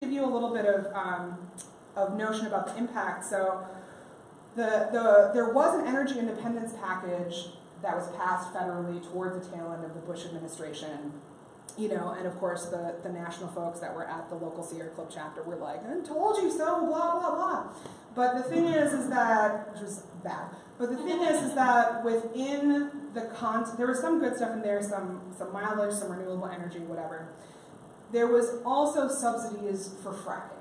give you a little bit of notion about the impact. So there was an energy independence package that was passed federally toward the tail end of the Bush administration. And of course the national folks that were at the local Sierra Club chapter were like, I told you so, blah, blah, blah. But the thing is that, which was bad, but the thing is that within the there was some good stuff in there, some mileage, some renewable energy, whatever. There was also subsidies for fracking.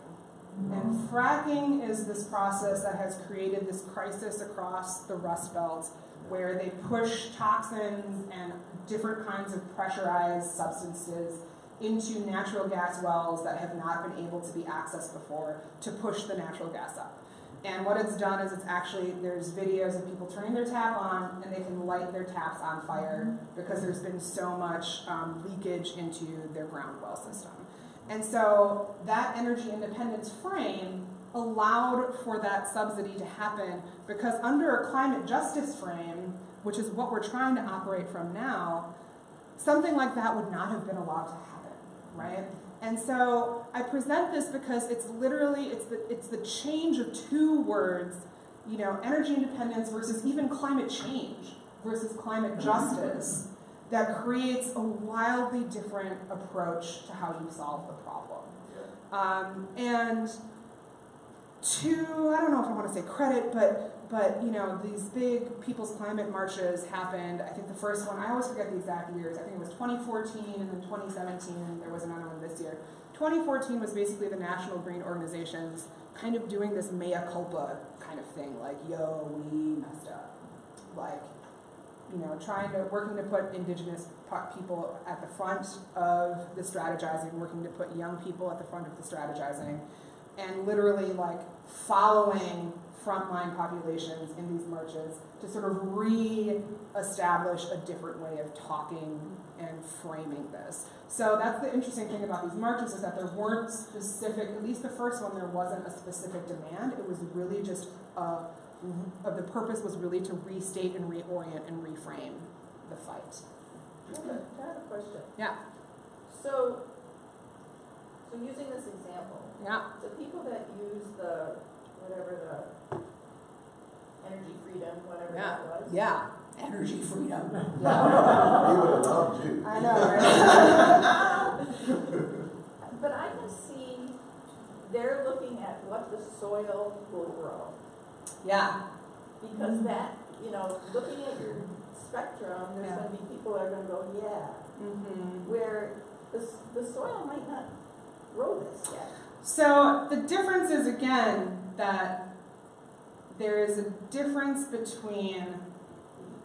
And fracking is this process that has created this crisis across the Rust Belt where they push toxins and different kinds of pressurized substances into natural gas wells that have not been able to be accessed before to push the natural gas up. And what it's done is there's videos of people turning their tap on and they can light their taps on fire because there's been so much leakage into their ground well system. And so that energy independence frame allowed for that subsidy to happen because under a climate justice frame, which is what we're trying to operate from now, something like that would not have been allowed to happen, right? And so I present this because it's literally, it's the change of two words, energy independence versus even climate change versus climate justice that creates a wildly different approach to how you solve the problem. And to, I don't know if I want to say credit, but these big people's climate marches happened. I think the first one, I always forget the exact years. I think it was 2014 and then 2017, and there was another one this year. 2014 was basically the national green organizations kind of doing this mea culpa kind of thing, like, yo, we messed up. Like, working to put indigenous people at the front of the strategizing, working to put young people at the front of the strategizing, and literally like following frontline populations in these marches to sort of re-establish a different way of talking and framing this. So that's the interesting thing about these marches is that there weren't specific, at least the first one, there wasn't a specific demand. It was really just, the purpose was really to restate and reorient and reframe the fight. I have a question. Yeah. So using this example, the people that use the energy freedom, whatever that was. Yeah, energy freedom. He would have loved you. I know, right? But I can see they're looking at what the soil will grow. Yeah. Because that, looking at your spectrum, there's going to be people that are going to go, where the soil might not grow this yet. So the difference is, again, that there is a difference between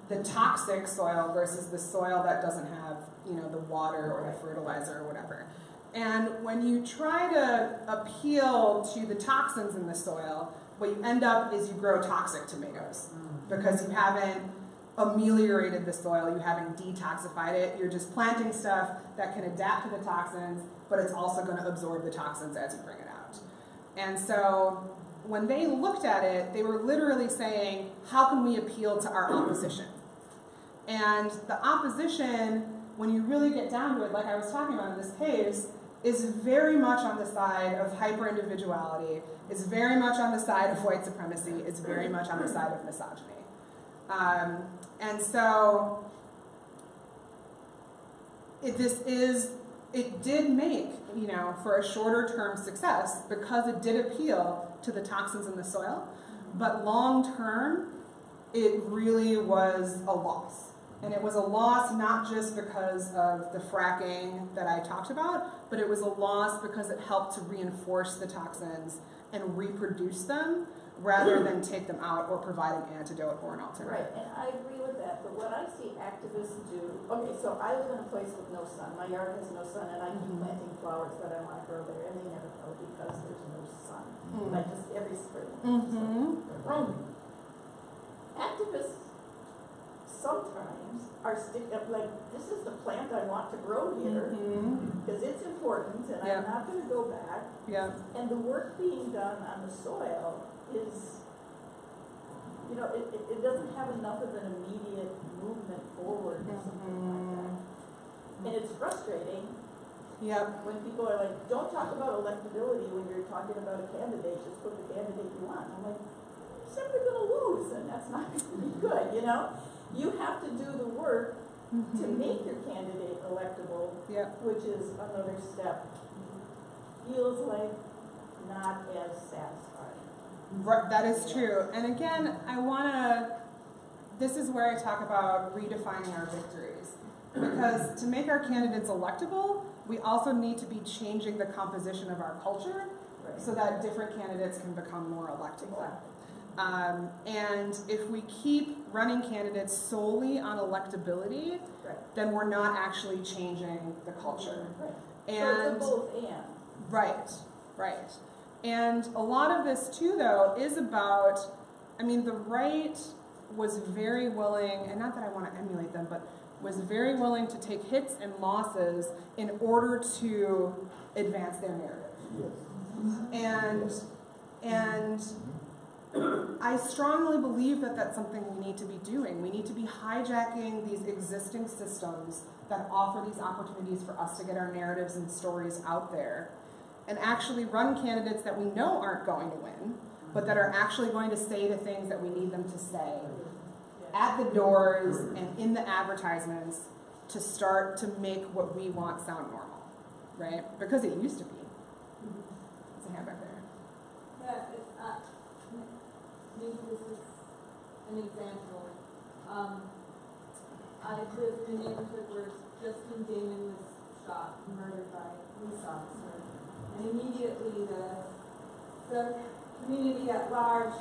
the toxic soil versus the soil that doesn't have, the water or the fertilizer or whatever. And when you try to appeal to the toxins in the soil, what you end up is you grow toxic tomatoes because you haven't ameliorated the soil, you haven't detoxified it, you're just planting stuff that can adapt to the toxins, but it's also going to absorb the toxins as you bring it out. And so when they looked at it, they were literally saying, how can we appeal to our opposition? And the opposition, when you really get down to it, like I was talking about in this case, is very much on the side of hyper-individuality, is very much on the side of white supremacy, is very much on the side of misogyny. And so it did make, for a shorter term success because it did appeal to the toxins in the soil, but long term, it really was a loss. And it was a loss not just because of the fracking that I talked about, but it was a loss because it helped to reinforce the toxins and reproduce them rather than take them out or provide an antidote or an alternative. Right, and I agree with that, but what I see activists do, okay, so I live in a place with no sun. My yard has no sun, and I keep planting flowers that I want to grow there, and they never grow because there's no sun. Like just every spring. Activists sometimes are like, this is the plant I want to grow here because it's important, and I'm not going to go back. And the work being done on the soil is, it doesn't have enough of an immediate movement forward or something like that. And it's frustrating Yep. When people are like, don't talk about electability when you're talking about a candidate, just put the candidate you want. I'm like, you're simply going to lose, and that's not going to be good, you know? You have to do the work to make your candidate electable, which is another step. Feels like not as satisfying. Right, that is true. And again, this is where I talk about redefining our victories. Because to make our candidates electable, we also need to be changing the composition of our culture so that different candidates can become more electable. And if we keep running candidates solely on electability, then we're not actually changing the culture. And so it's a both and. Right. And a lot of this too, though, is about, the right was very willing, and not that I want to emulate them, but was very willing to take hits and losses in order to advance their narrative. And I strongly believe that that's something we need to be doing. We need to be hijacking these existing systems that offer these opportunities for us to get our narratives and stories out there and actually run candidates that we know aren't going to win, but that are actually going to say the things that we need them to say at the doors and in the advertisements to start to make what we want sound normal, right? Because it used to be. There's a hand back there. Yeah, maybe this is an example. I lived in a neighborhood where Justine Damon was shot and murdered by a police officer. And immediately the community at large,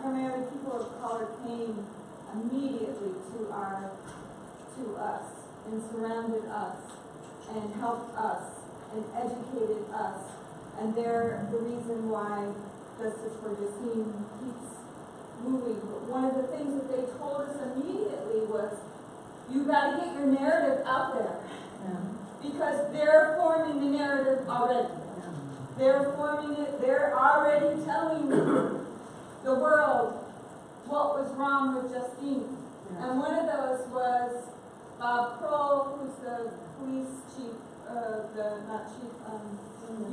primarily people of color, came immediately to us and surrounded us and helped us and educated us. And they're the reason why Justice for Justine keeps moving. But one of the things that they told us immediately was, you got to get your narrative out there. Because they're forming the narrative already. They're forming it, they're already telling the world what was wrong with Justine. And one of those was Bob Kroll, who's the police chief,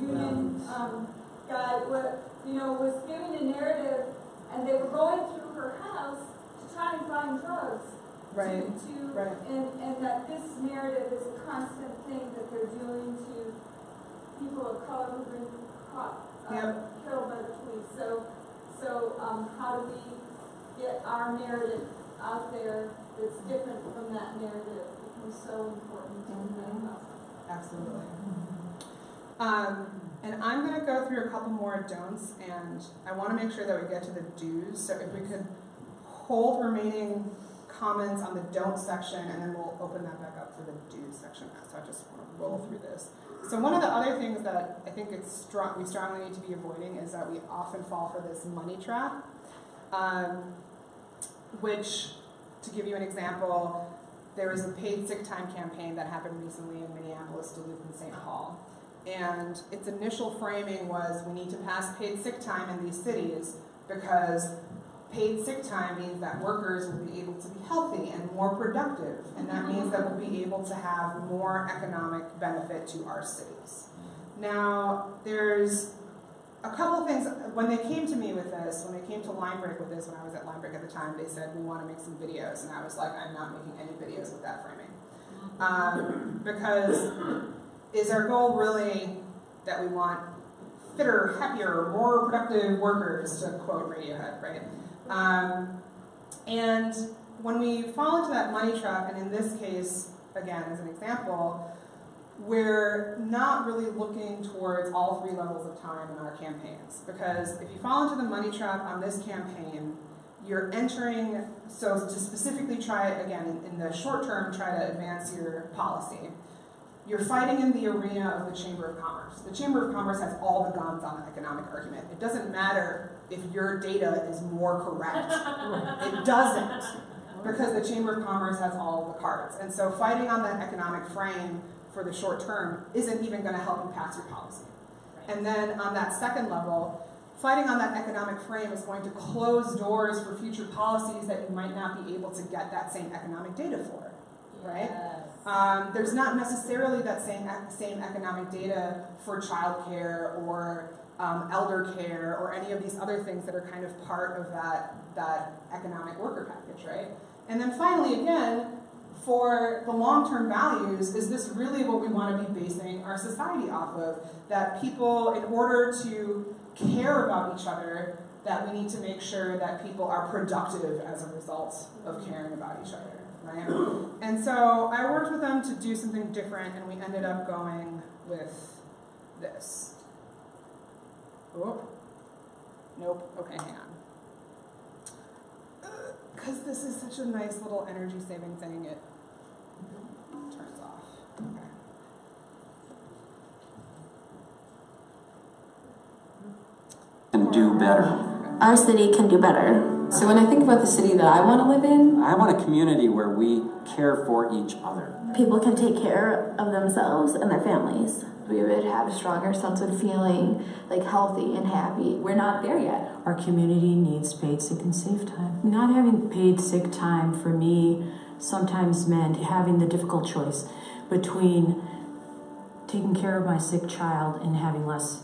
union guy, was giving a narrative, and they were going through her house to try and find drugs. And that this narrative is a constant thing that they're doing to people of color who've been caught, killed by the police. So how do we get our narrative out there that's different from that narrative? It becomes so important to think about. Absolutely. And I'm going to go through a couple more don'ts, and I want to make sure that we get to the do's. So if we could hold remaining comments on the don't section, and then we'll open that back up for the do section. So I just want to roll through this. So one of the other things that I think we strongly need to be avoiding is that we often fall for this money trap, which, to give you an example, there was a paid sick time campaign that happened recently in Minneapolis, Duluth, and St. Paul. And its initial framing was, we need to pass paid sick time in these cities because paid sick time means that workers will be able to be healthy and more productive, and that means that we'll be able to have more economic benefit to our cities. Now, there's a couple things. When they came to me with this, when they came to Line Break with this, when I was at Line Break at the time, they said, we want to make some videos, and I was like, I'm not making any videos with that framing. Because is our goal really that we want fitter, happier, more productive workers, to quote Radiohead, right? And when we fall into that money trap, and in this case, again, as an example, we're not really looking towards all three levels of time in our campaigns. Because if you fall into the money trap on this campaign, you're entering, so to specifically try, again, in the short term, try to advance your policy, you're fighting in the arena of the Chamber of Commerce. The Chamber of Commerce has all the guns on the economic argument. It doesn't matter if your data is more correct. It doesn't, because the Chamber of Commerce has all the cards. And so fighting on that economic frame for the short term isn't even going to help you pass your policy. And then on that second level, fighting on that economic frame is going to close doors for future policies that you might not be able to get that same economic data for, right? There's not necessarily that same economic data for childcare or elder care or any of these other things that are kind of part of that economic worker package, right? And then finally, again, for the long-term values, is this really what we want to be basing our society off of? That people, in order to care about each other, that we need to make sure that people are productive as a result of caring about each other, right? And so I worked with them to do something different, and we ended up going with this. Oh, nope, okay, hang on. Because this is such a nice little energy-saving thing, it turns off. Okay. And do better. Our city can do better. So when I think about the city that I want to live in, I want a community where we care for each other. People can take care of themselves and their families. We would have a stronger sense of feeling like healthy and happy. we're not there yet. Our community needs paid sick and safe time. Not having paid sick time for me sometimes meant having the difficult choice between taking care of my sick child and having less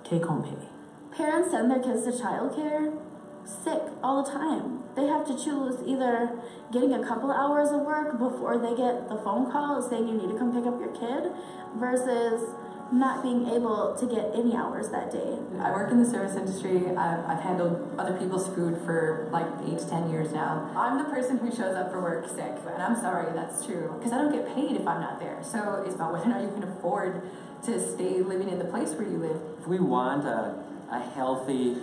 take-home pay. Parents send their kids to childcare sick all the time. They have to choose either getting a couple of hours of work before they get the phone call saying you need to come pick up your kid versus not being able to get any hours that day. I work in the service industry. I've handled other people's food for like 8 to 10 years now. I'm the person who shows up for work sick, and I'm sorry, that's true. Because I don't get paid if I'm not there. So it's about whether or not you can afford to stay living in the place where you live. If we want a healthy,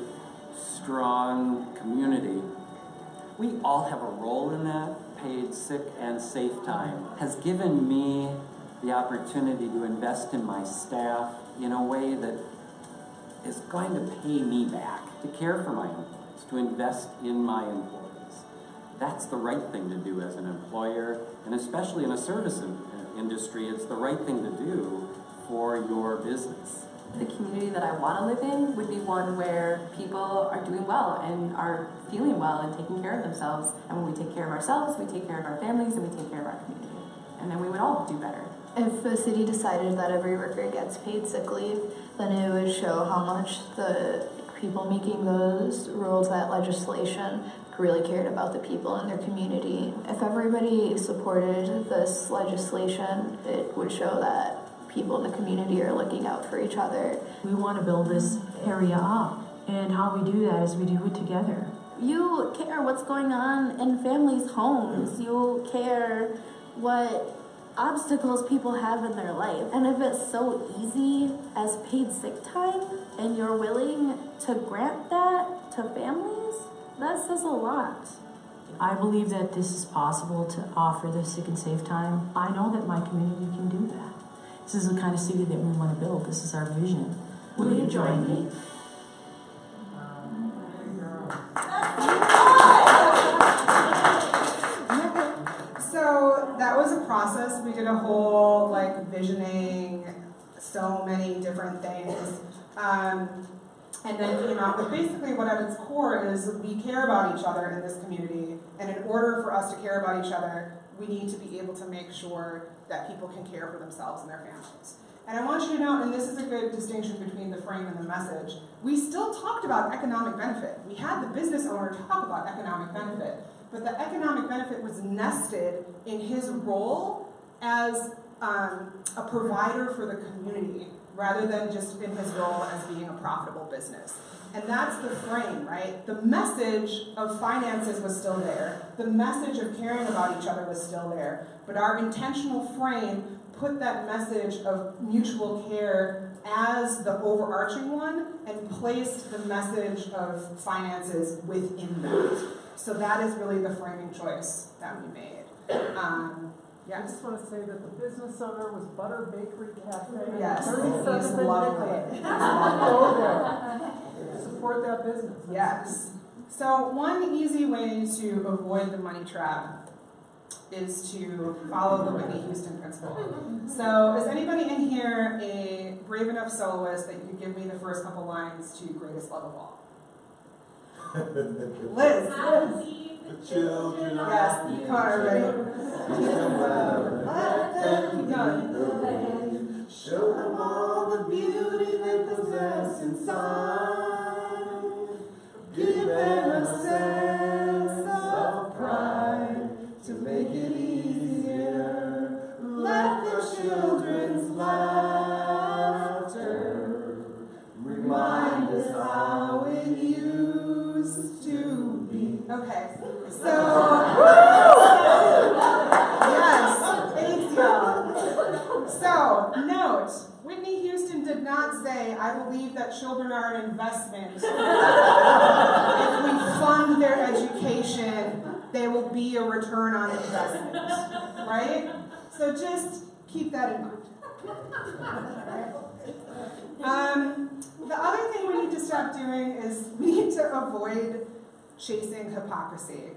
strong community, we all have a role in that. Paid sick and safe time has given me the opportunity to invest in my staff in a way that is going to pay me back, to care for my employees, to invest in my employees. That's the right thing to do as an employer, and especially in a service industry, it's the right thing to do for your business. The community that I want to live in would be one where people are doing well and are feeling well and taking care of themselves. And when we take care of ourselves, we take care of our families and we take care of our community. And then we would all do better. If the city decided that every worker gets paid sick leave, then it would show how much the people making those rules, that legislation, really cared about the people in their community. If everybody supported this legislation, it would show that people in the community are looking out for each other. We want to build this area up, and how we do that is we do it together. You care what's going on in families' homes. You care what obstacles people have in their life. And if it's so easy as paid sick time and you're willing to grant that to families, that says a lot. I believe that this is possible to offer the sick and safe time. I know that my community can do that. This is the kind of city that we want to build. This is our vision. Will you join me? So that was a process. We did a whole visioning, so many different things, and then came out with basically what at its core is we care about each other in this community, and in order for us to care about each other, we need to be able to make sure that people can care for themselves and their families. And I want you to know, and this is a good distinction between the frame and the message, we still talked about economic benefit. We had the business owner talk about economic benefit, but the economic benefit was nested in his role as a provider for the community, rather than just in his role as being a profitable business. And that's the frame, right? The message of finances was still there. The message of caring about each other was still there. But our intentional frame put that message of mutual care as the overarching one and placed the message of finances within that. So that is really the framing choice that we made. I just want to say that the business owner was Butter Bakery Cafe. Yes, 37th he's and lovely. Nicollet. Go there. Support that business. Yes. So one easy way to avoid the money trap is to follow the Whitney Houston principle. So is anybody in here a brave enough soloist that you could give me the first couple lines to Greatest Love of All? Liz. The children are Yes, come on, everybody. Keep going. Show them all the beauty they possess inside. Give them a sense of pride to make it easier. Let the children's laughter remind us how it used to be. Okay, so, yes, thanks y'all. So, note, Whitney Houston did not say, I believe that children are an investment. If we fund their education, there will be a return on investment, right? So just keep that in mind. The other thing we need to stop doing is we need to avoid chasing hypocrisy.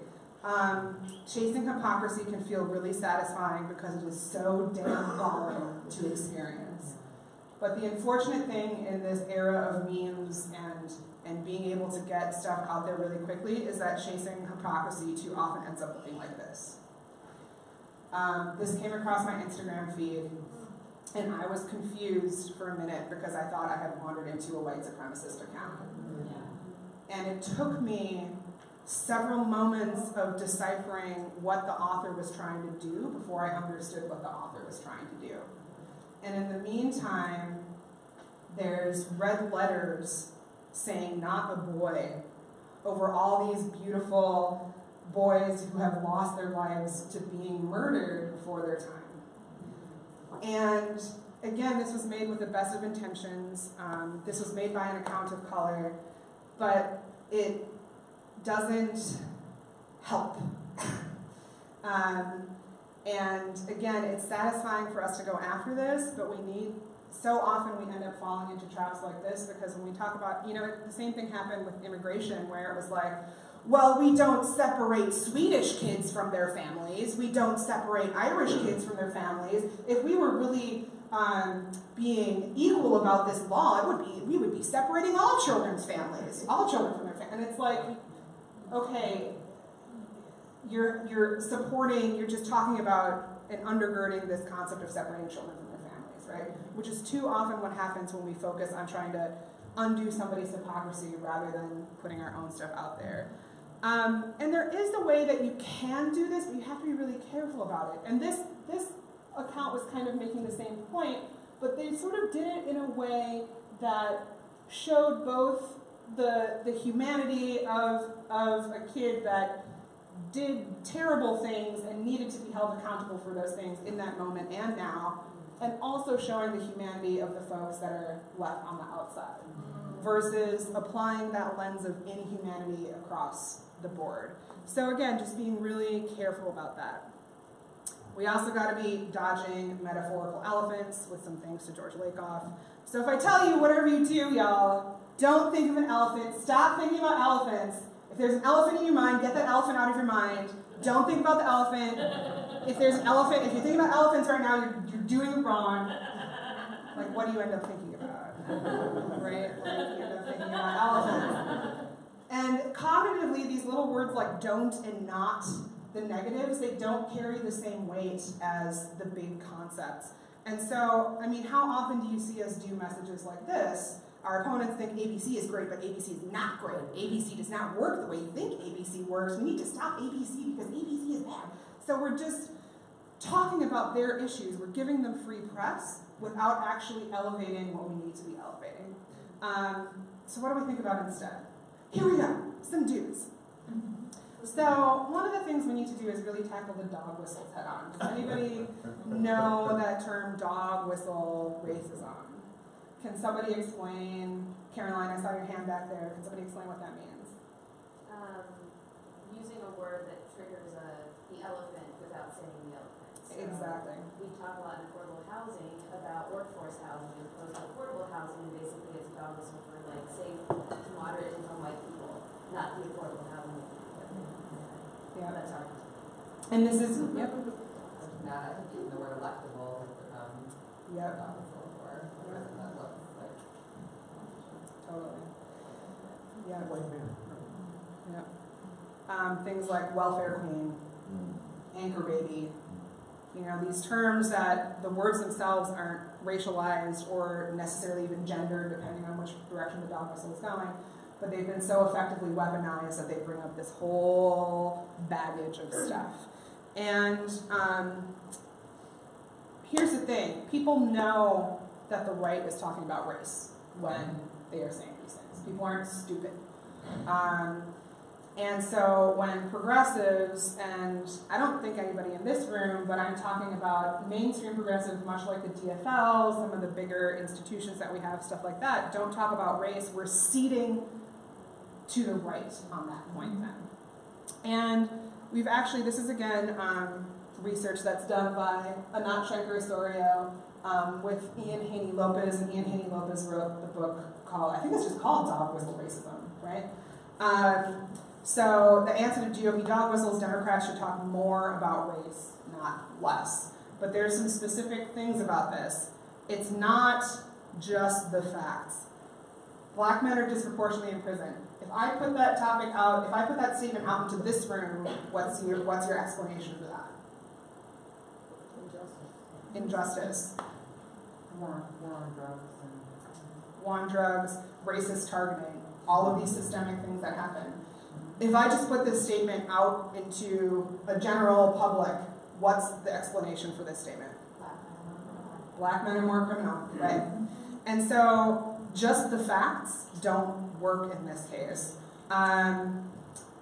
Chasing hypocrisy can feel really satisfying because it is so damn galling to experience. But the unfortunate thing in this era of memes and being able to get stuff out there really quickly is that chasing hypocrisy too often ends up looking like this. This came across my Instagram feed, and I was confused for a minute because I thought I had wandered into a white supremacist account. And it took me several moments of deciphering what the author was trying to do before I understood what the author was trying to do. And in the meantime, there's red letters saying "not a boy" over all these beautiful boys who have lost their lives to being murdered before their time. And again, this was made with the best of intentions. This was made by an account of color, but it doesn't help. And again, it's satisfying for us to go after this, but so often we end up falling into traps like this because when we talk about, the same thing happened with immigration where it was like, well, we don't separate Swedish kids from their families. We don't separate Irish kids from their families. If we were really being equal about this law, we would be separating all children's families, all children from their families. And it's like, okay, you're just talking about and undergirding this concept of separating children from their families, right? Which is too often what happens when we focus on trying to undo somebody's hypocrisy rather than putting our own stuff out there. And there is a way that you can do this, but you have to be really careful about it. And this account was kind of making the same point, but they sort of did it in a way that showed both the humanity of a kid that did terrible things and needed to be held accountable for those things in that moment and now, and also showing the humanity of the folks that are left on the outside, versus applying that lens of inhumanity across the board. So again, just being really careful about that. We also got to be dodging metaphorical elephants with some thanks to George Lakoff. So if I tell you whatever you do, y'all, don't think of an elephant. Stop thinking about elephants. If there's an elephant in your mind, get that elephant out of your mind. Don't think about the elephant. If there's an elephant, if you're thinking about elephants right now, you're doing it wrong. Like, what do you end up thinking about? Right? Like, you end up thinking about elephants. And cognitively, these little words like don't and not, the negatives, they don't carry the same weight as the big concepts. And so, I mean, how often do you see us do messages like this? Our opponents think ABC is great, but ABC is not great. ABC does not work the way you think ABC works. We need to stop ABC because ABC is bad. So we're just talking about their issues. We're giving them free press without actually elevating what we need to be elevating. So what do we think about instead? Here we go, some do's. So one of the things we need to do is really tackle the dog whistles head on. Does anybody know that term dog whistle racism? Can somebody explain, Caroline, I saw your hand back there. Can somebody explain what that means? Using a word that triggers the elephant without saying the elephant. So Exactly. We talk a lot in affordable housing about workforce housing as opposed to affordable housing, and basically it's a dog whistle for like safe to moderate income white people, not the affordable housing. Yeah. That's our And this is, yep. Now, I think even the word electable has become Yep. not the full word. That looks like Totally. Yeah. White man. Yep. Things like welfare queen, anchor baby, you know, these terms that the words themselves aren't racialized or necessarily even gendered, depending on which direction the dog whistle is going, but they've been so effectively weaponized that they bring up this whole baggage of stuff. And here's the thing, people know that the right is talking about race when they are saying these things. People aren't stupid. And so when progressives, and I don't think anybody in this room, but I'm talking about mainstream progressives, much like the TFL, some of the bigger institutions that we have, stuff like that, don't talk about race, we're ceding to the right on that point then. And we've actually, this is again research that's done by Anat Shenker-Osorio with Ian Haney-Lopez, and Ian Haney-Lopez wrote the book called, I think it's just called Dog Whistle Racism, right? So the answer to GOP dog whistles, Democrats should talk more about race, not less. But there's some specific things about this. It's not just the facts. Black men are disproportionately in prison. If I put that topic out, if I put that statement out into this room, what's your explanation for that? Injustice. War on drugs. War on drugs, racist targeting, all of these systemic things that happen. If I just put this statement out into a general public, what's the explanation for this statement? Black men are more criminal, right? And so just the facts don't work in this case.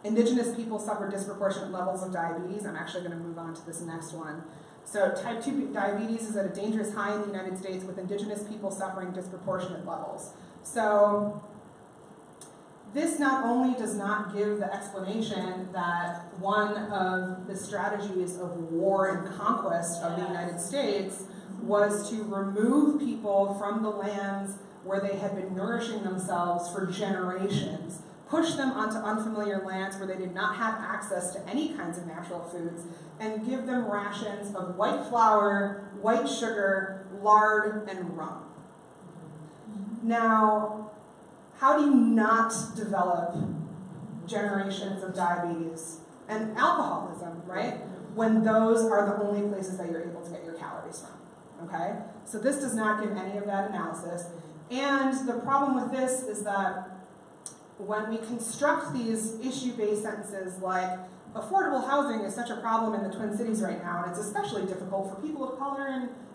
Indigenous people suffer disproportionate levels of diabetes. I'm actually going to move on to this next one. So type 2 diabetes is at a dangerous high in the United States, with indigenous people suffering disproportionate levels. So this not only does not give the explanation that one of the strategies of war and conquest of the United States was to remove people from the lands where they had been nourishing themselves for generations, push them onto unfamiliar lands where they did not have access to any kinds of natural foods, and give them rations of white flour, white sugar, lard, and rum. Now, how do you not develop generations of diabetes and alcoholism, right? When those are the only places that you're able to get your calories from, okay? So this does not give any of that analysis. And the problem with this is that when we construct these issue-based sentences like, affordable housing is such a problem in the Twin Cities right now, and it's especially difficult for people of color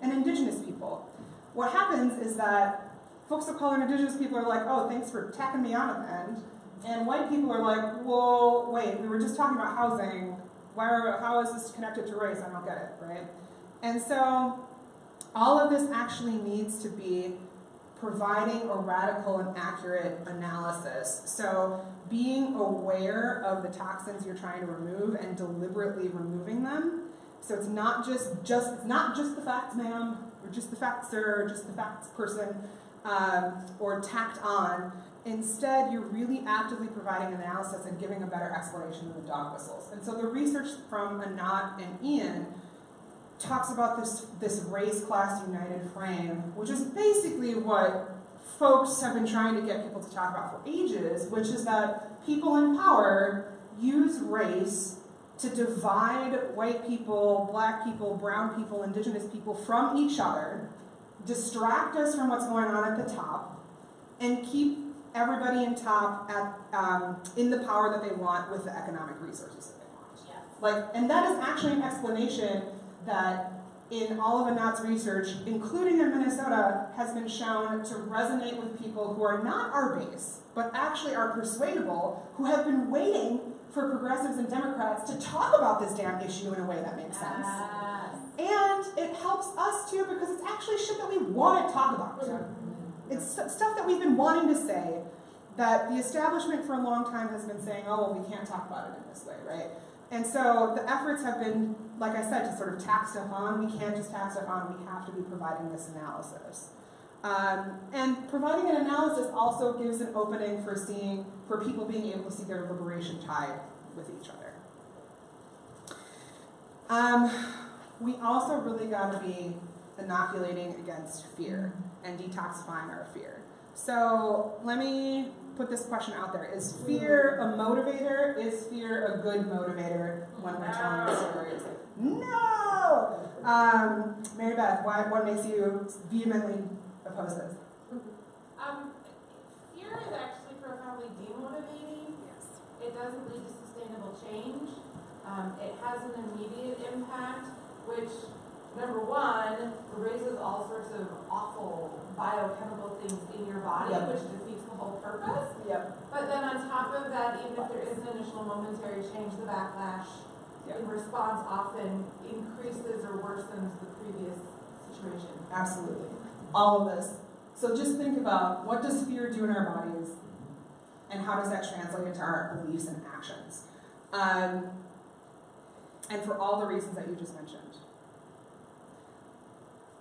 and indigenous people. What happens is that folks of color and indigenous people are like, oh, thanks for tacking me on at the end. And white people are like, well, wait, we were just talking about housing. How is this connected to race? I don't get it, right? And so all of this actually needs to be providing a radical and accurate analysis. So being aware of the toxins you're trying to remove and deliberately removing them. So it's not just the facts, ma'am, or just the facts, sir, or just the facts, person. Or tacked on. Instead, you're really actively providing analysis and giving a better explanation of the dog whistles. And so the research from Anat and Ian talks about this race-class united frame, which is basically what folks have been trying to get people to talk about for ages, which is that people in power use race to divide white people, black people, brown people, indigenous people from each other, distract us from what's going on at the top, and keep everybody in top in the power that they want with the economic resources that they want. Yeah. And that is actually an explanation that in all of Anat's research, including in Minnesota, has been shown to resonate with people who are not our base, but actually are persuadable, who have been waiting for progressives and Democrats to talk about this damn issue in a way that makes sense. And it helps us too, because it's actually shit that we want to talk about. It's stuff that we've been wanting to say, that the establishment for a long time has been saying, oh, well, we can't talk about it in this way, right? And so the efforts have been, like I said, to sort of tack stuff on. We can't just tack stuff on, we have to be providing this analysis. And providing an analysis also gives an opening for people being able to see their liberation tied with each other. We also really got to be inoculating against fear and detoxifying our fear. So let me put this question out there. Is fear a motivator? Is fear a good motivator when we're telling stories? No! Mary Beth, what makes you vehemently oppose this? Fear is actually profoundly demotivating. Yes. It doesn't lead to sustainable change. It has an immediate impact, which, number one, raises all sorts of awful biochemical things in your body, Yep. which defeats the whole purpose. Yep. But then on top of that, even if there is an initial momentary change, the backlash in response often increases or worsens the previous situation. Absolutely. All of this. So just think about, what does fear do in our bodies, and how does that translate into our beliefs and actions? And for all the reasons that you just mentioned.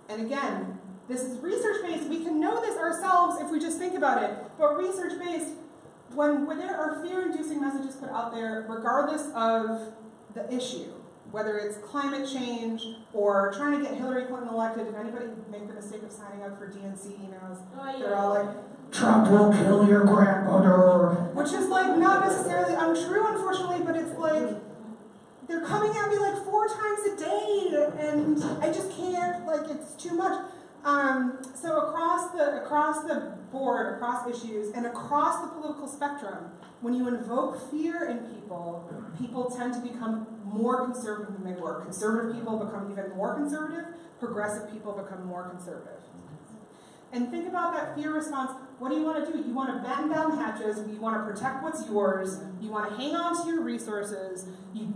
And again, this is research-based. We can know this ourselves if we just think about it. But research-based, when there are fear-inducing messages put out there, regardless of the issue, whether it's climate change or trying to get Hillary Clinton elected. Did anybody make the mistake of signing up for DNC emails? Oh, yeah. They're all like, Trump will kill your grandmother. Which is like not necessarily untrue, unfortunately, but it's like, they're coming at me like 4 times a day, and I just can't, like, it's too much. So across the board, across issues, and across the political spectrum, when you invoke fear in people, people tend to become more conservative than they were. Conservative people become even more conservative. Progressive people become more conservative. And think about that fear response. What do? You want to batten down the hatches. You want to protect what's yours. You want to hang on to your resources. You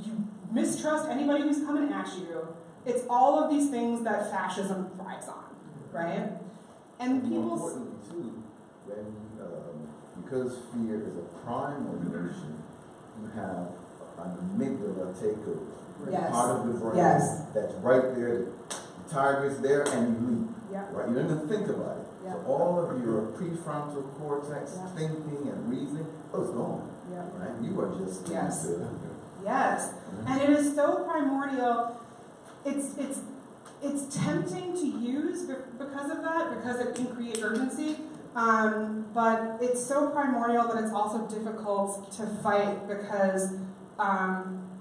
mistrust anybody who's coming at you. It's all of these things that fascism thrives on, right? And people's... More importantly, too, when, because fear is a prime motivation, you have an amygdala takeover. Yes. Part of the brain Yes. that's right there. The target's there and you leap. Yep. Right? You don't even think about it. Yep. So all of your prefrontal cortex, Yep. thinking and reasoning, it's gone. Yep. Right? You are just Yes. into Yes. And it is so primordial. It's tempting to use because of that, because it can create urgency. But it's so primordial that it's also difficult to fight because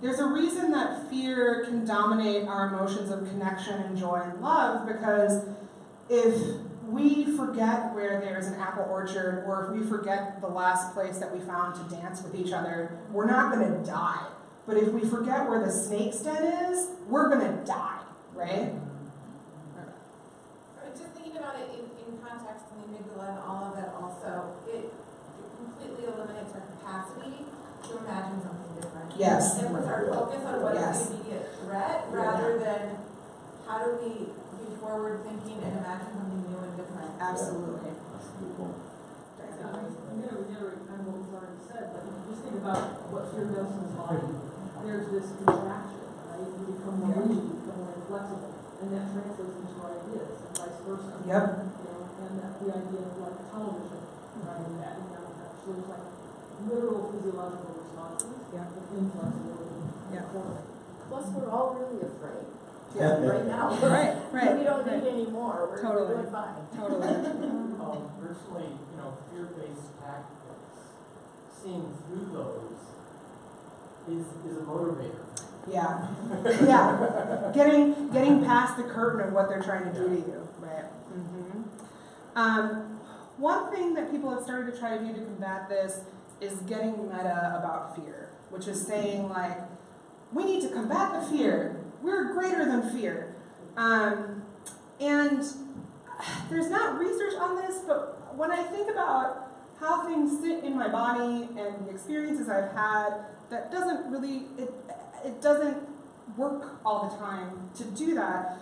there's a reason that fear can dominate our emotions of connection and joy and love, because if we forget where there's an apple orchard, or if we forget the last place that we found to dance with each other, we're not going to die. But if we forget where the snake's den is, we're going to die, right? Just thinking about it in context and the amygdala and all of that also, it completely eliminates our capacity to imagine something different. Yes. It puts our focus on what Yes. is the immediate threat rather than how do we be forward thinking and imagine something new and different. Absolutely. That's a good point. I'm going to reiterate kind of what was already said, but if you just think about what fear does in the body, there's this contraction, right? You become more rigid, you become more inflexible, and that translates into our ideas, and vice versa. Yep. You know, and that the idea of like television, right? That, you know, there's like literal physiological responses of inflexibility. Yeah. Plus, we're all really afraid. Yeah. Right now. Right. We don't need any more. We're Totally. doing fine. Totally. Personally, fear-based tactics, seeing through those is a motivator. Yeah. Yeah. Getting past the curtain of what they're trying to do to you. Right. Mm-hmm. One thing that people have started to try to do to combat this is getting meta about fear, which is saying, like, we need to combat the fear. We're greater than fear. And there's not research on this, but when I think about how things sit in my body and the experiences I've had, that doesn't really, it doesn't work all the time to do that.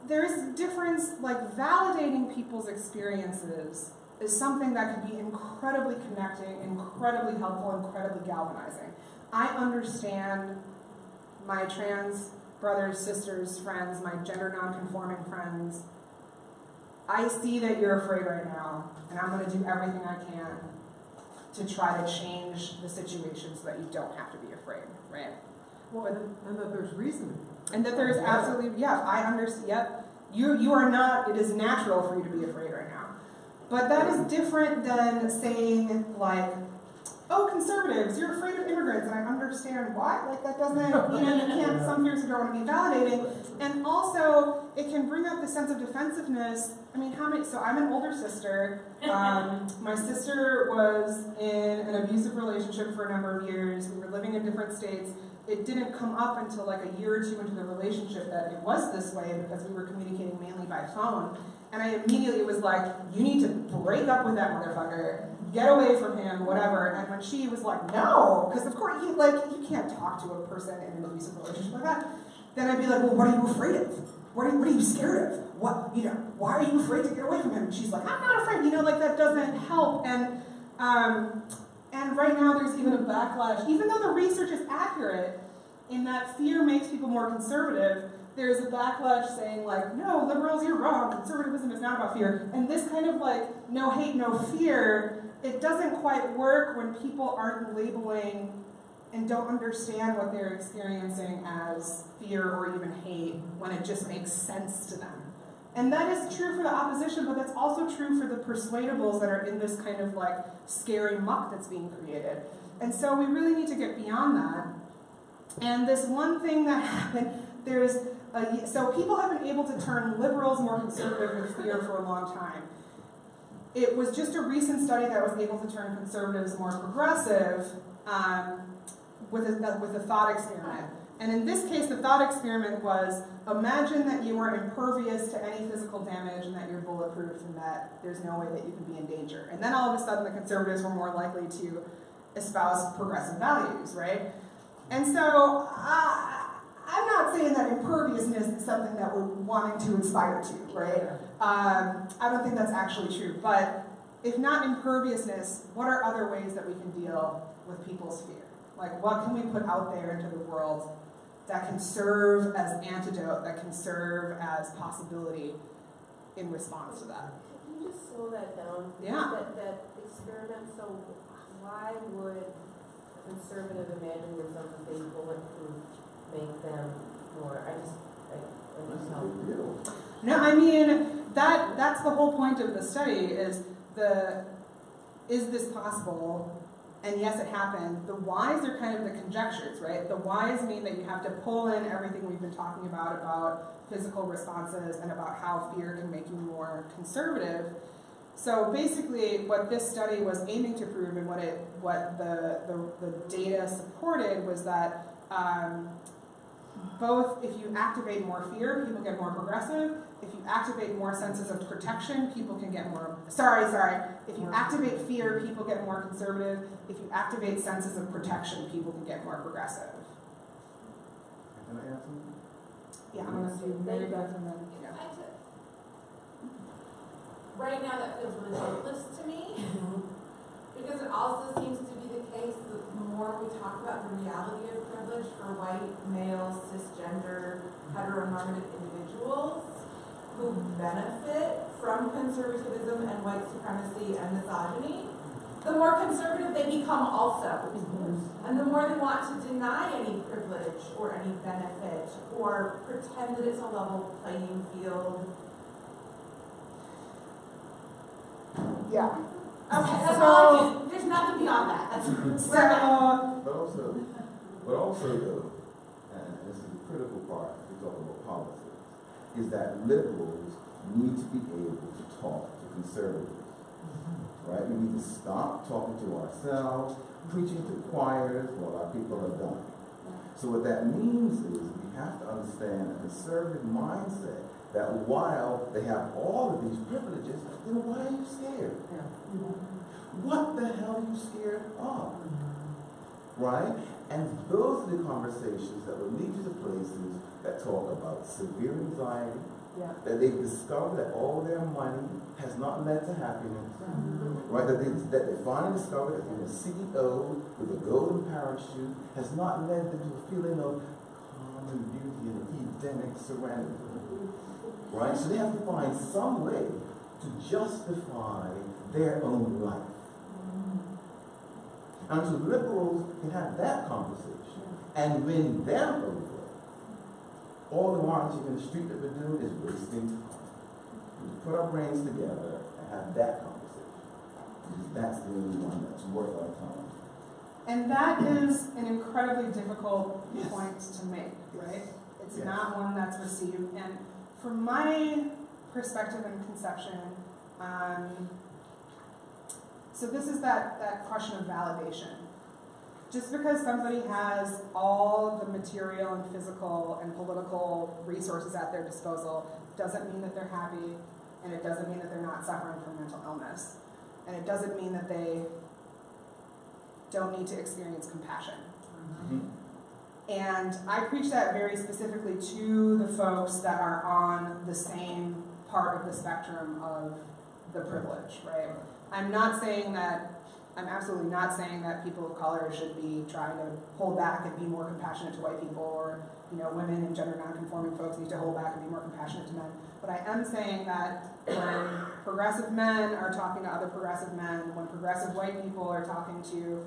There's a difference, like validating people's experiences is something that can be incredibly connecting, incredibly helpful, incredibly galvanizing. I understand my trans brothers, sisters, friends, my gender non-conforming friends. I see that you're afraid right now, and I'm going to do everything I can to try to change the situation so that you don't have to be afraid, right? Well, and that there's reason. And that there's absolutely, yeah, I understand, yep. You are not, it is natural for you to be afraid right now. But that is different than saying, like, oh, conservatives, you're afraid of immigrants, and I understand why. Like, that doesn't, you can't, some fears don't want to be validating. And also, it can bring up the sense of defensiveness. I mean, so I'm an older sister. My sister was in an abusive relationship for a number of years. We were living in different states. It didn't come up until like a year or two into the relationship that it was this way because we were communicating mainly by phone. And I immediately was like, you need to break up with that motherfucker. Get away from him, whatever. And when she was like, no, because of course, you can't talk to a person in an abusive relationship like that. Then I'd be like, well, what are you afraid of? What are you scared of? Why are you afraid to get away from him? And she's like, I'm not afraid. That doesn't help. And right now there's even a backlash. Even though the research is accurate in that fear makes people more conservative, there's a backlash saying like, no, liberals, you're wrong. Conservatism is not about fear. And this kind of like, no hate, no fear, it doesn't quite work when people aren't labeling and don't understand what they're experiencing as fear or even hate when it just makes sense to them. And that is true for the opposition, but that's also true for the persuadables that are in this kind of like scary muck that's being created. And so we really need to get beyond that. And this one thing that happened, so people have been able to turn liberals more conservative with fear for a long time. It was just a recent study that was able to turn conservatives more progressive with a thought experiment. And in this case, the thought experiment was, imagine that you are impervious to any physical damage and that you're bulletproof and that there's no way that you can be in danger. And then all of a sudden the conservatives were more likely to espouse progressive values, right? And so I'm not saying that imperviousness is something that we're wanting to aspire to, right? I don't think that's actually true. But if not imperviousness, what are other ways that we can deal with people's fear? Like, what can we put out there into the world that can serve as antidote, that can serve as possibility in response to that? Can you just slow that down? Yeah. That experiment, so why would a conservative imagine themselves as being bulletproof make them more, No, I mean, that's the whole point of the study is this possible? And yes, it happened. The whys are kind of the conjectures, right? The whys mean that you have to pull in everything we've been talking about physical responses and about how fear can make you more conservative. So basically, what this study was aiming to prove and what the data supported was that both if you activate more fear, people get more progressive. If you activate more senses of protection, people can get more, if you activate fear, people get more conservative. If you activate senses of protection, people can get more progressive. Can I add something? Yeah, I'm going to do Mary Beth and then, yeah. Right now that feels really hopeless to me, because it also seems to be the case that the more we talk about the reality of privilege for white, male, cisgender, heteronormative individuals who benefit from conservatism and white supremacy and misogyny, the more conservative they become also. And the more they want to deny any privilege or any benefit or pretend that it's a level playing field. Yeah. Okay, that's all I can. There's nothing beyond that. That's But also though, and this is the critical part, if we talk about politics, is that liberals need to be able to talk to conservatives. Right? We need to stop talking to ourselves, preaching to choirs while our people are done. So what that means is we have to understand a conservative mindset that while they have all of these privileges, then why are you scared? What the hell are you scared of? Right? And those are the conversations that will lead you to places that talk about severe anxiety, that they've discovered that all their money has not led to happiness, right? That they finally discovered that being a CEO with a golden parachute has not led them to a feeling of calm and beauty and Edenic serenity, right? So they have to find some way to justify their own life. And so liberals can have that conversation and win them over. All the marching in the street that we're doing is wasting time. We put our brains together and have that conversation. because that's the only one that's worth our time. And that is an incredibly difficult point to make, right? It's not one that's received. And from my perspective and conception, so this is that question of validation. Just because somebody has all the material and physical and political resources at their disposal doesn't mean that they're happy, and it doesn't mean that they're not suffering from mental illness. And it doesn't mean that they don't need to experience compassion. Mm-hmm. And I preach that very specifically to the folks that are on the same part of the spectrum of the privilege, right? I'm absolutely not saying that people of color should be trying to hold back and be more compassionate to white people, or women and gender nonconforming folks need to hold back and be more compassionate to men. But I am saying that when progressive men are talking to other progressive men, when progressive white people are talking to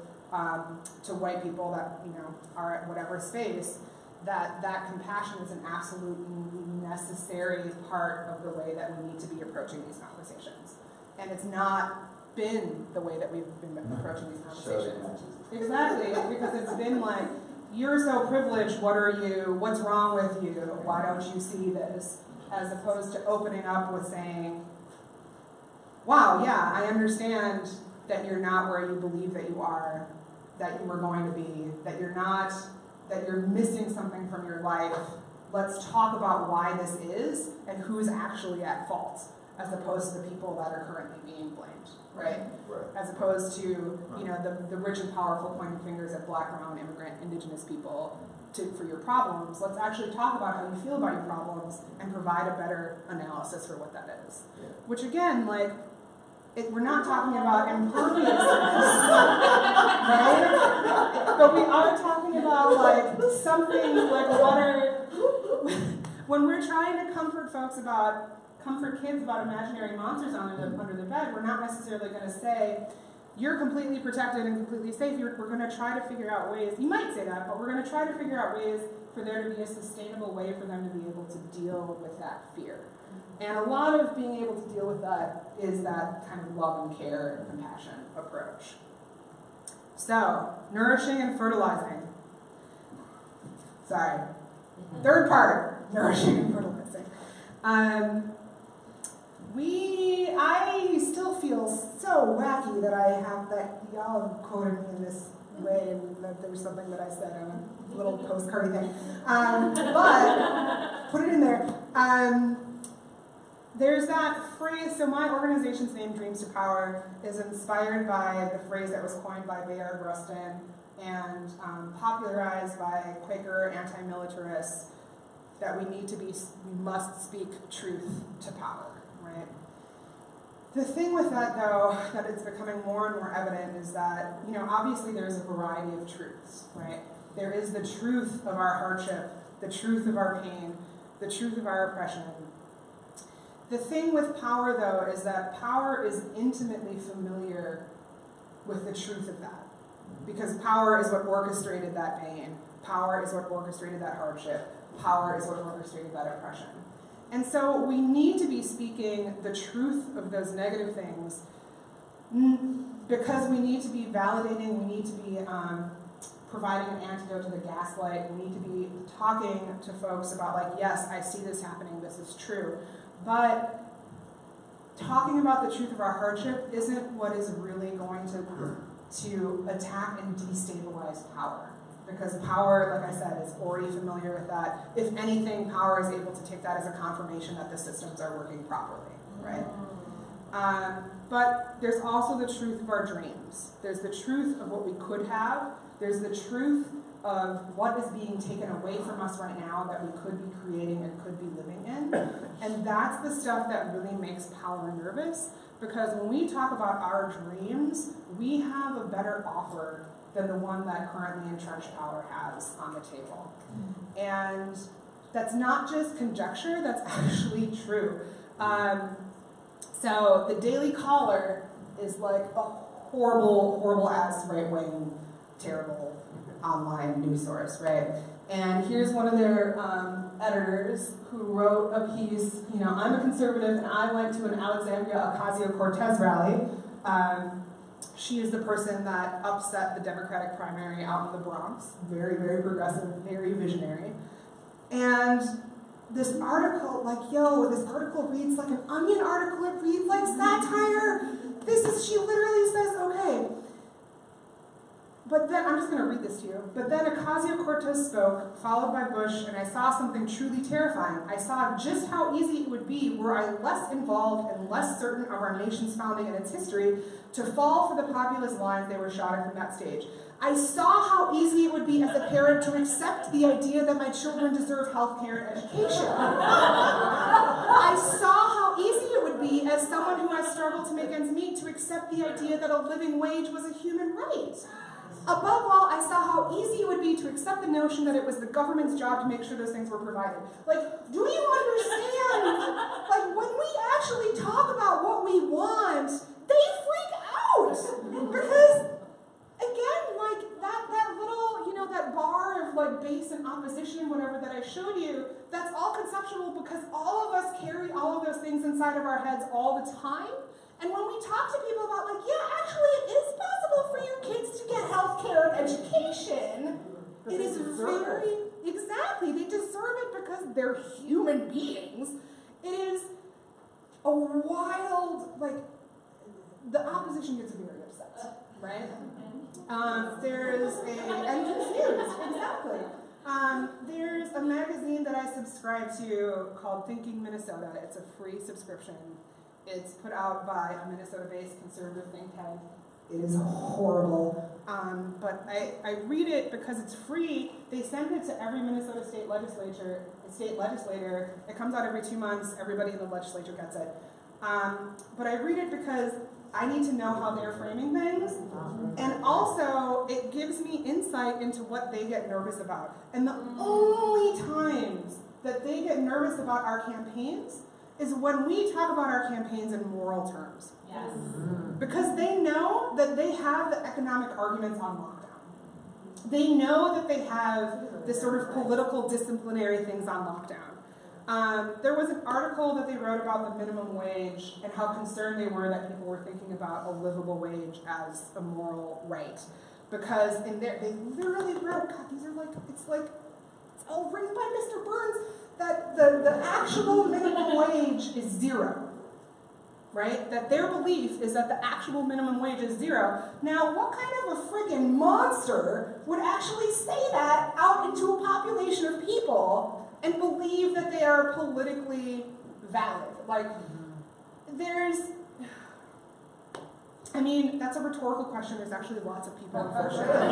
white people that are at whatever space, that compassion is an absolutely necessary part of the way that we need to be approaching these conversations. And it's not been the way that we've been approaching these conversations. Exactly, because it's been like, you're so privileged, what's wrong with you, why don't you see this? As opposed to opening up with saying, wow, yeah, I understand that you're not where you believe that you are, that you were going to be, that you're missing something from your life. Let's talk about why this is and who's actually at fault, as opposed to the people that are currently being blamed, right? As opposed to, the rich and powerful pointing fingers at Black, brown, immigrant, indigenous people for your problems. Let's actually talk about how you feel about your problems and provide a better analysis for what that is. Yeah. Which again, we're not talking about imperviousness, right? But we are talking about something when we're trying to comfort kids about imaginary monsters under the bed, we're not necessarily going to say, you're completely protected and completely safe. We're going to try to figure out ways, you might say that, but we're going to try to figure out ways for there to be a sustainable way for them to be able to deal with that fear. And a lot of being able to deal with that is that kind of love and care and compassion approach. So, nourishing and fertilizing. Sorry. Third part, nourishing and fertilizing. I still feel so wacky that y'all have quoted me in this way, and that there was something that I said on a little postcardy thing. But, put it in there. There's that phrase, so my organization's name, Dreams to Power, is inspired by the phrase that was coined by Bayard Rustin and popularized by Quaker anti-militarists, that we must speak truth to power, right? The thing with that, though, that it's becoming more and more evident is that, obviously there's a variety of truths, right? There is the truth of our hardship, the truth of our pain, the truth of our oppression. The thing with power, though, is that power is intimately familiar with the truth of that. Because power is what orchestrated that pain. Power is what orchestrated that hardship. Power is what orchestrated that oppression. And so we need to be speaking the truth of those negative things because we need to be validating, we need to be providing an antidote to the gaslight, we need to be talking to folks about yes, I see this happening, this is true. But talking about the truth of our hardship isn't what is really going to attack and destabilize power. Because power, like I said, is already familiar with that. If anything, power is able to take that as a confirmation that the systems are working properly, right? But there's also the truth of our dreams. There's the truth of what we could have. There's the truth of what is being taken away from us right now that we could be creating and could be living in. And that's the stuff that really makes power nervous, because when we talk about our dreams, we have a better offer than the one that currently entrenched power has on the table. And that's not just conjecture, that's actually true. So the Daily Caller is a horrible, horrible ass right-wing, terrible online news source, right? And here's one of their editors who wrote a piece, I'm a conservative and I went to an Alexandria Ocasio-Cortez rally. She is the person that upset the Democratic primary out in the Bronx. Very, very progressive, very visionary. And this article, this article reads like an Onion article, it reads like satire. She literally says, okay. But then, I'm just going to read this to you. But then Ocasio-Cortez spoke, followed by Bush, and I saw something truly terrifying. I saw just how easy it would be were I less involved and less certain of our nation's founding and its history to fall for the populist lines they were shouting from that stage. I saw how easy it would be as a parent to accept the idea that my children deserve health care and education. I saw how easy it would be as someone who has struggled to make ends meet to accept the idea that a living wage was a human right. Above all, I saw how easy it would be to accept the notion that it was the government's job to make sure those things were provided. Do you understand? When we actually talk about what we want, they freak out. Because, again, that little, that bar of base and opposition, whatever that I showed you, that's all conceptual because all of us carry all of those things inside of our heads all the time. And when we talk to people about, actually it is possible for your kids to get health care and education, it is very, exactly, they deserve it because they're human beings. It is a wild, the opposition gets very upset, right? And confused, exactly. There's a magazine that I subscribe to called Thinking Minnesota. It's a free subscription. It's put out by a Minnesota-based conservative think tank. It is horrible, but I read it because it's free. They send it to every Minnesota state legislator. It comes out every 2 months. Everybody in the legislature gets it. But I read it because I need to know how they're framing things, and also it gives me insight into what they get nervous about. And the only times that they get nervous about our campaigns is when we talk about our campaigns in moral terms. Yes. Because they know that they have the economic arguments on lockdown. They know that they have the sort of political disciplinary things on lockdown. There was an article that they wrote about the minimum wage and how concerned they were that people were thinking about a livable wage as a moral right. Because in there, they literally wrote, God, it's all written by Mr. Burns, that the actual minimum wage is zero, right? That their belief is that the actual minimum wage is zero. Now, what kind of a friggin' monster would actually say that out into a population of people and believe that they are politically valid? That's a rhetorical question. There's actually lots of people, unfortunately,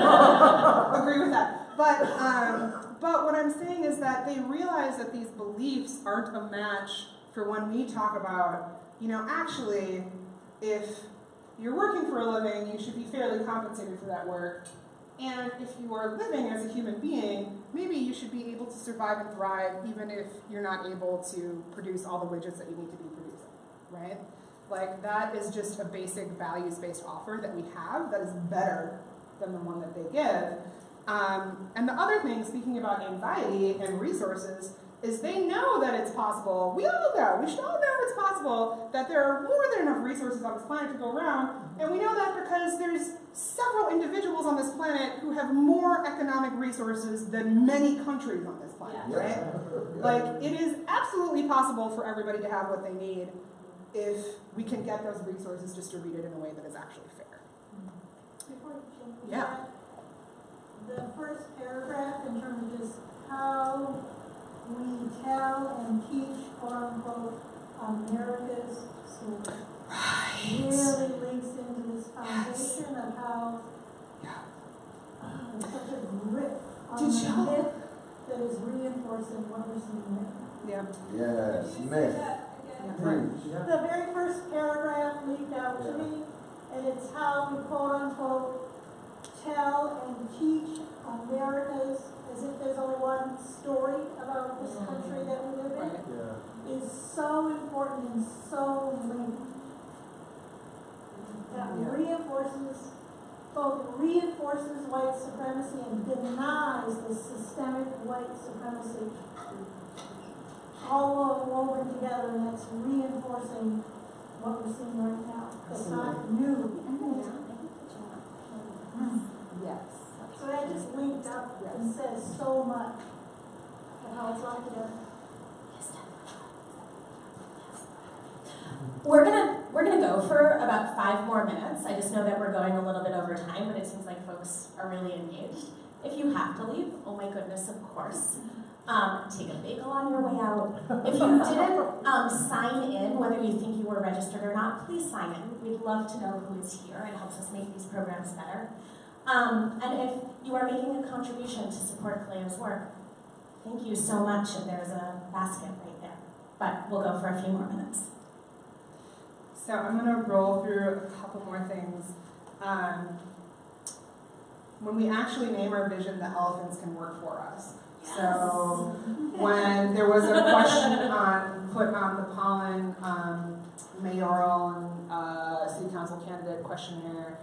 agree with that. But what I'm saying is that they realize that these beliefs aren't a match for when we talk about, actually, if you're working for a living, you should be fairly compensated for that work. And if you are living as a human being, maybe you should be able to survive and thrive even if you're not able to produce all the widgets that you need to be producing, right? That is just a basic values-based offer that we have that is better than the one that they give. And the other thing, speaking about anxiety and resources, is they know that it's possible. We should all know it's possible that there are more than enough resources on this planet to go around. And we know that because there's several individuals on this planet who have more economic resources than many countries on this planet, right? It is absolutely possible for everybody to have what they need if we can get those resources distributed in a way that is actually fair. Before you change Yeah. the first paragraph in terms of just how we tell and teach, quote unquote, America's story. Really links into this foundation of how there's such a grip on the myth that is reinforcing what we're seeing right now. Yeah. Yes, myth. The very first paragraph leaked out to me, and it's how we, quote unquote, tell and teach America's, as if there's only one story about this country that we live in, is so important and so linked. That reinforces white supremacy and denies the systemic white supremacy. All woven together, and that's reinforcing what we're seeing right now. It's not new. is so much and how it's not there. We're gonna go for about 5 more minutes. I just know that we're going a little bit over time, but it seems like folks are really engaged. If you have to leave, oh my goodness, of course. Take a bagel on your way out. If you didn't sign in, whether you think you were registered or not, please sign in. We'd love to know who is here. It helps us make these programs better. And if you are making a contribution to support Kaleo's work, thank you so much. And there's a basket right there. But we'll go for a few more minutes. So I'm going to roll through a couple more things. When we actually name our vision, the elephants can work for us. Yes. So when there was a question put on the Pollen mayoral and city council candidate questionnaire,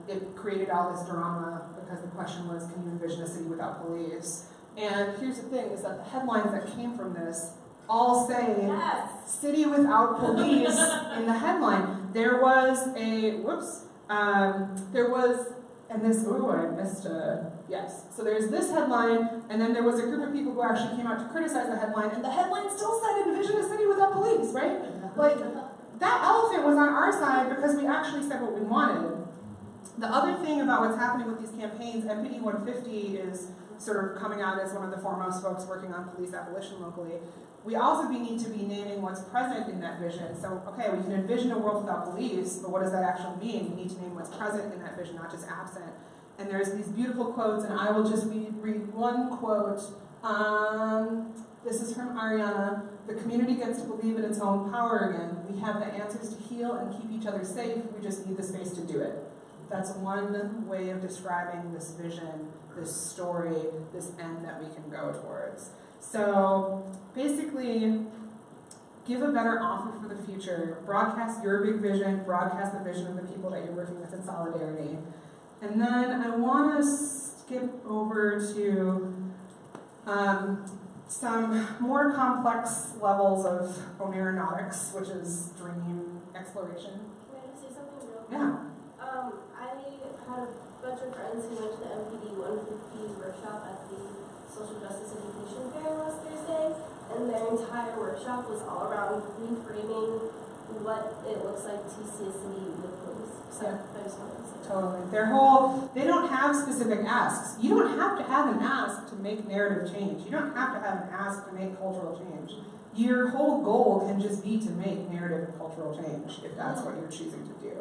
it created all this drama because the question was, can you envision a city without police? And here's the thing, is that the headlines that came from this all say yes. City without police in the headline. There was a, and this, I missed yes. So there's this headline, and then there was a group of people who actually came out to criticize the headline, and the headline still said envision a city without police, right? Like, that elephant was on our side because we actually said what we wanted. The other thing about what's happening with these campaigns, MPD 150 is sort of coming out as one of the foremost folks working on police abolition locally. We also need to be naming what's present in that vision. So, okay, we can envision a world without police, but what does that actually mean? We need to name what's present in that vision, not just absent. And there's these beautiful quotes, and I will just read one quote. This is from Ariana. The community gets to believe in its own power again. We have the answers to heal and keep each other safe. We just need the space to do it. That's one way of describing this vision, this story, this end that we can go towards. So basically, give a better offer for the future. Broadcast your big vision, broadcast the vision of the people that you're working with in solidarity. And then I want to skip over to some more complex levels of oneronautics, which is dream exploration. Can I just say something real quick? Yeah. I had a bunch of friends who went to the MPD 150 workshop at the Social Justice Education Fair last Thursday, and their entire workshop was all around reframing what it looks like to see a city with police. So yeah. I just wanted to say that. Totally. They don't have specific asks. You don't have to have an ask to make narrative change. You don't have to have an ask to make cultural change. Your whole goal can just be to make narrative and cultural change, if that's what you're choosing to do.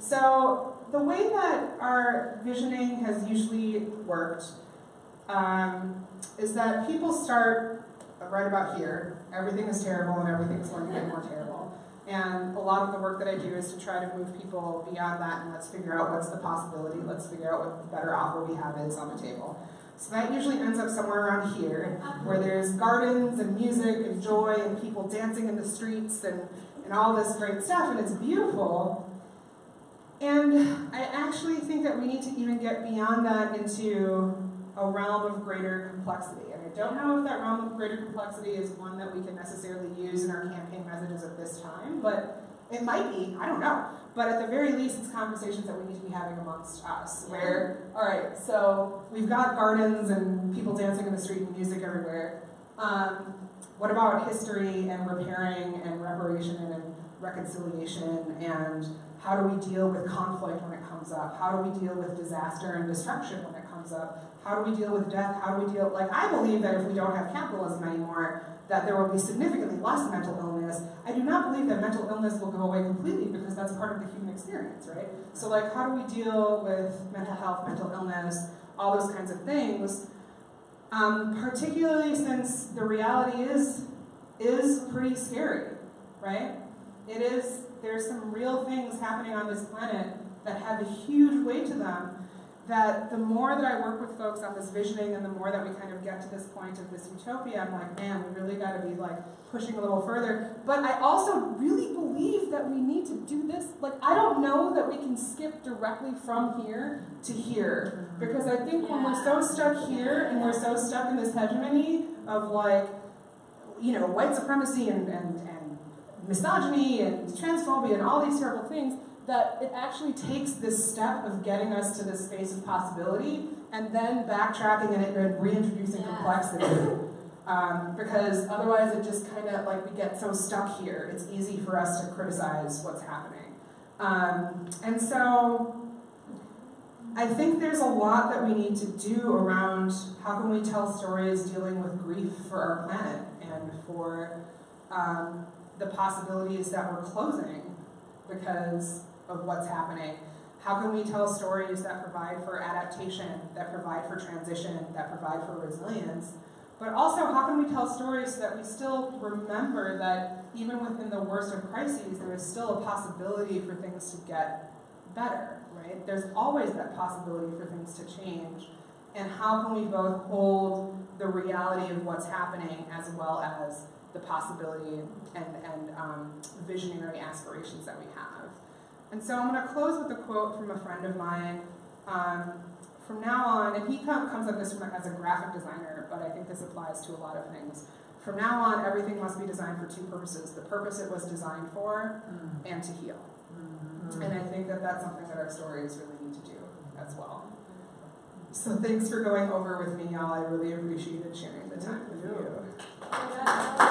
So the way that our visioning has usually worked is that people start right about here. Everything is terrible and everything is going to get more terrible. And a lot of the work that I do is to try to move people beyond that and let's figure out what's the possibility, let's figure out what the better offer we have is on the table. So that usually ends up somewhere around here, where there's gardens and music and joy and people dancing in the streets and all this great stuff, and it's beautiful. And I actually think that we need to even get beyond that into a realm of greater complexity. And I don't know if that realm of greater complexity is one that we can necessarily use in our campaign messages at this time, but it might be, I don't know. But at the very least, it's conversations that we need to be having amongst us, where, all right, so we've got gardens and people dancing in the street and music everywhere. What about history and repairing and reparation and reconciliation, and how do we deal with conflict when it comes up? How do we deal with disaster and destruction when it comes up? How do we deal with death? How do we deal, like, I believe that if we don't have capitalism anymore, that there will be significantly less mental illness. I do not believe that mental illness will go away completely because that's part of the human experience, right? So like, how do we deal with mental health, mental illness, all those kinds of things? Particularly since the reality is pretty scary, right? There's some real things happening on this planet that have a huge weight to them, that the more that I work with folks on this visioning and the more that we kind of get to this point of this utopia, I'm like, man, we really got to be like pushing a little further. But I also really believe that we need to do this. Like, I don't know that we can skip directly from here to here, because I think when we're so stuck here and we're so stuck in this hegemony of like, you know, white supremacy and misogyny and transphobia and all these terrible things, that it actually takes this step of getting us to this space of possibility and then backtracking and reintroducing complexity. Because otherwise it just kind of like we get so stuck here. It's easy for us to criticize what's happening. And so I think there's a lot that we need to do around how can we tell stories dealing with grief for our planet and for the possibilities that we're closing because of what's happening. How can we tell stories that provide for adaptation, that provide for transition, that provide for resilience? But also, how can we tell stories so that we still remember that even within the worst of crises, there is still a possibility for things to get better, right? There's always that possibility for things to change. And how can we both hold the reality of what's happening as well as the possibility and visionary aspirations that we have? And so I'm going to close with a quote from a friend of mine. From now on, and he comes at this as a graphic designer, but I think this applies to a lot of things. From now on, everything must be designed for two purposes: the purpose it was designed for, and to heal. And I think that that's something that our stories really need to do as well. So thanks for going over with me, y'all. I really appreciated sharing the time with you.